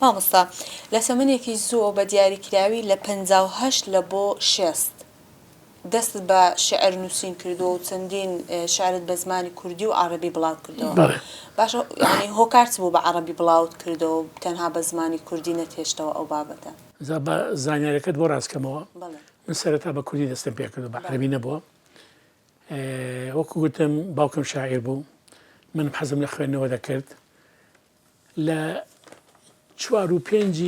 مامۆستا لە سەمەنێکی زوو بە دیاریکراوی لە 58 لە بۆ 60 دەستت بە شعر نووسین کردو و چەندین شعرت بە زمانی کوردی و عەرەبی بڵاو کردەوە. باشە ینی هۆکارت بوو بە عەرەبی بڵاوت کردەوە و تەنها بە زمانی کوردی نەتێشتەوە ئەو بابەتە؟ زانیاریەکەت بۆ ڕاستکەمەوە. من سەرەتا بە کوردی دەستم پێ کردو بە عەرەبی نەبووە. وەکو گوتم باوکم شاعیر بوو، منم حەزم لە خوێندنەوە دەکرد. لە 4 و 5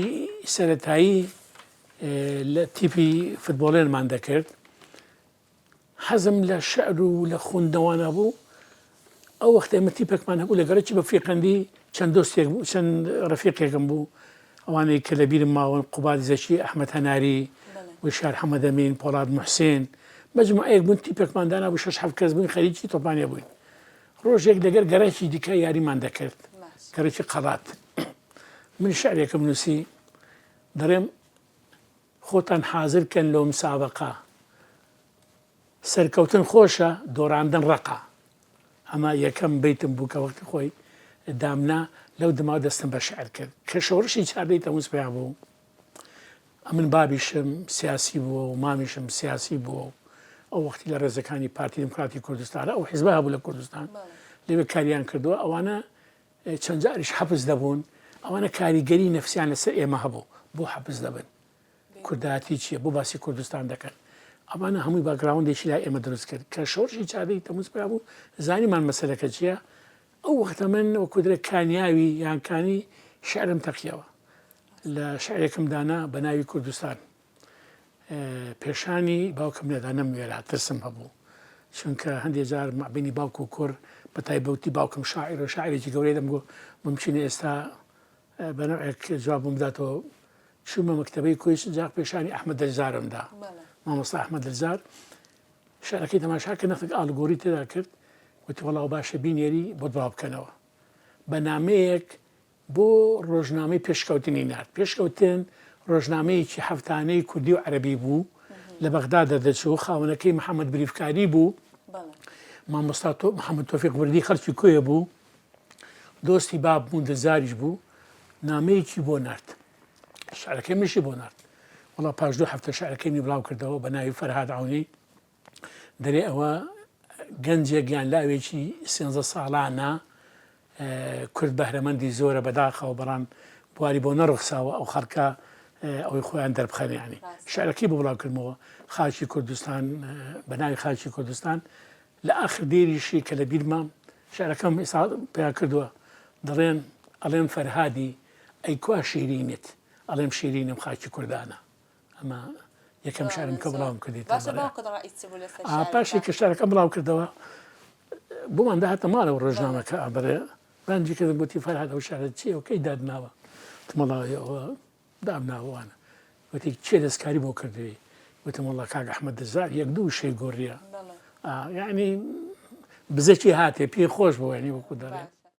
سەرەتایی لە تیپی فوتبۆڵێنمان دەکرد. حەزم لە شعر و لە خوێندنەوە بوو. ئەو وەختە ئێمە تیپێکمان هەبوو لەگەڵێکی بە فیقەندی چەند دۆستێک بوو، چەند ڕەفیقێکم بوو، ئەوانەی کە لە بیرم ماوەن قوبادی زەکی، ئەحمەد هەناری، وشار حەمەد ئەمین، پۆڵاد موحسین، مەجموعەیەک بوون تیپێکمان دانا بوو 6-7 کەس بووین خەریکی تۆپانێ بووین. ڕۆژێک لەگەر گەڕێکی دیکە یاریمان دەکرد، گەڕێکی قەڵات. من شعرێکم نووسی دەڵێم خۆتان حازرکەن لەو مسابەقە، سەرکەوتن خۆشە دۆڕاندن ڕەقە. ئەمە یەکەم بەیتم بوو کە وەختی خۆی دامنا لەو دماوە دەستم بە شعر کرد کە شۆڕشی چاردەی تەمووز پێیا بوو. من بابیشم سیاسی بووە و مامیشم سیاسی بووە و ئەو وەختی لە ڕێزەکانی پارتی دموکراتی کوردستانە ئەو حیزبە هەبوو لە کوردستان لەوێ کاریان کردووە. ئەوانە چەند جاریش حەبس دەبوون، ئەوانە کاریگەری نەفسیان لەسەر ئێمە هەبوو بۆ حەبس دەبن. کوردایەتی چییە؟ بۆ باسی کوردستان دەکەن. ئەمانە هەمووی باگراوندێکی لای ئێمە دروست کرد کە شۆڕشی چاردەی تەمووز پێیا بوو. زانیمان مەسەلەکە چییە؟ ئەو وەختە من وەکو درێ کانیاوی یانکانی شعرم تەقیەوە لە شعرێکم دانا بە ناوی کوردستان. پێشانی باوکم لێدا نەموێرا ترسم هەبوو، چونکە هەندێک جار مابینی باوک و کوڕ بە تایبەتی باوکم شاعیر و شاعرێکی گەورەی دەمگۆ ممکنە ئێستا بەنەوەیەک جوابم بداتەوە. چوومە مەکتەبەی کۆیچ جاق پێشانی ئەحمەد دەرزارمدا، مامۆستا ئەحمەد دەرزار شعرەکەی تەماشا کرد، نەخێک ئاڵگۆری تێدا کرد، وتی وەڵاو باشە بینێری بۆ بڵاو بکەنەوە. بە نامەیەک بۆ ڕۆژنامەی پێشکەوتنی نرد. پێشکەوتن ڕۆژنامەیەکی هەفتانەی کوردی و عەرەبی بوو لە بەغدا دەردەچوو، خاوەنەکەی محەممەد بریفکاری بوو، مامۆستا محەممەد تۆفیق وردی خەڵکی کوێ بوو، دۆستی باب بوون دەرزاریش بوو. نامەیەکی بۆ نرد، شعرەکەی مشی بۆ نرد. وەڵا پاش 2 هەفتە شعرەکەی بڵاو کردەوە بە ناوی فەرهاد عەونی. دەرێ ئەوە گەنجێک گیان لاوێکی 13 ساڵانە کورد بەهرەمەندی زۆرە بەداخەوە، بەڵام بواری بۆ نەڕخساوە ئەو خەڵکە ئەوەی خۆیان دەربخەنیانی. شعرەکەی بۆ بڵاوکردنەوە خاچی کوردستان، بە ناوی خاچی کوردستان. لە ئاخر دێریشی کە لە بیرمە شعرەکەم ئێستا پێیا کردووە، دەڵێن ئەڵێن فەرهادی ئەی کوا شیرینت، ئەڵێم شیرینم خاکی کوردانە. ئەمە یەکەم شعرم کە بڵاوم کردیت. پاشی کە شعرەکەم بڵاو کردەوە بۆمان داهاتە ماڵەوە ڕۆژنامەکە ئابرێ بانجی کردم گوتی فەرهاد ئەو شعرت چییە و کەی دادناوە؟ وتمەڵی ئەوە دامناوەوانە. وتی چێ دەستکاری بۆ کردووی؟ وتم وەڵا کاک ئەحمەد دەرزار 1-2 شەی گۆڕیە. یعنی بزەکی هاتێ پێی خۆش بوو، ینی وەکو دەڵێن.